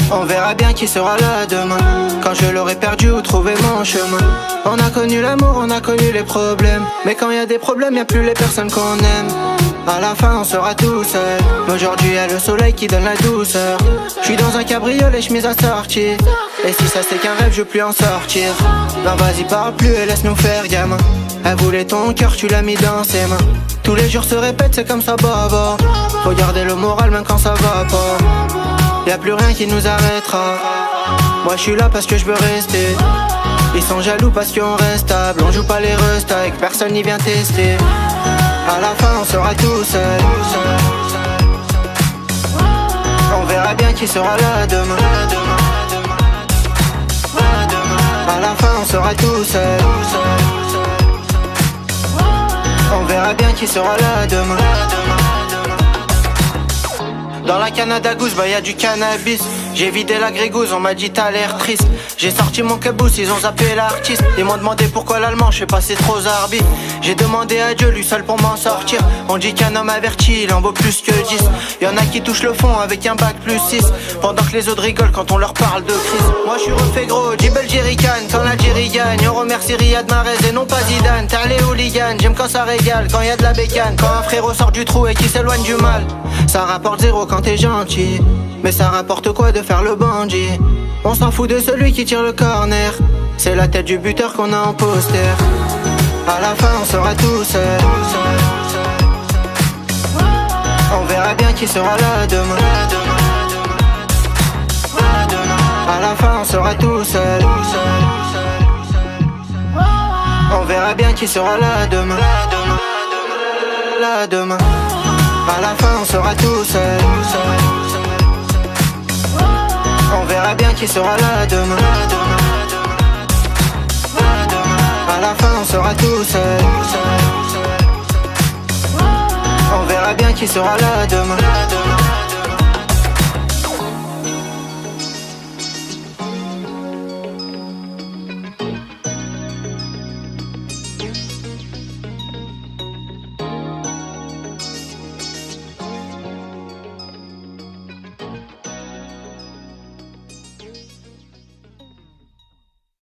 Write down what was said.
On verra bien qui sera là demain, quand je l'aurai perdu ou trouvé mon chemin. On a connu l'amour, on a connu les problèmes, mais quand y a des problèmes, y a plus les personnes qu'on aime. À la fin on sera tout seul, mais aujourd'hui y a le soleil qui donne la douceur. J'suis dans un cabriolet, j'mise à sortir, et si ça c'est qu'un rêve, je veux plus en sortir. Non vas-y parle plus et laisse nous faire gamin. Elle voulait ton cœur, tu l'as mis dans ses mains. Tous les jours se répètent, c'est comme ça baba. Faut garder le moral même quand ça va pas. Y'a plus rien qui nous arrêtera. Moi je suis là parce que je veux rester. Ils sont jaloux parce qu'on reste stable. On joue pas les rustes avec personne n'y vient tester. À la fin on sera tout seul. On verra bien qui sera là demain. À la fin on sera tout seul. On verra bien qui sera là demain. Dans la Canada Goose, bah y'a du cannabis. J'ai vidé la grégouze, on m'a dit t'as l'air triste. J'ai sorti mon caboose, ils ont zappé l'artiste. Ils m'ont demandé pourquoi l'allemand, je sais pas c'est trop zarbi. J'ai demandé à Dieu, lui seul pour m'en sortir. On dit qu'un homme averti, il en vaut plus que 10. Y'en a qui touchent le fond avec un bac plus 6, pendant que les autres rigolent quand on leur parle de crise. Moi je suis refait gros, Jibel Jerrycan, quand l'Algérie gagne. On remercie Riyad Mahrez et non pas Zidane. T'as les hooligans, j'aime quand ça régale, quand y a de la bécane. Quand un frérot sort du trou et qui s'éloigne du mal. Ça rapporte zéro quand t'es gentil, mais ça rapporte quoi de faire le bandit? On s'en fout de celui qui tire le corner, c'est la tête du buteur qu'on a en poster. À la fin on sera tout seul. On verra bien qui sera là demain. À la fin on sera tout seul. On verra bien qui sera là demain. Là demain. À la fin on sera tout seul. On verra bien qui sera là demain. À la fin on sera tout seul. On verra bien qui sera là demain.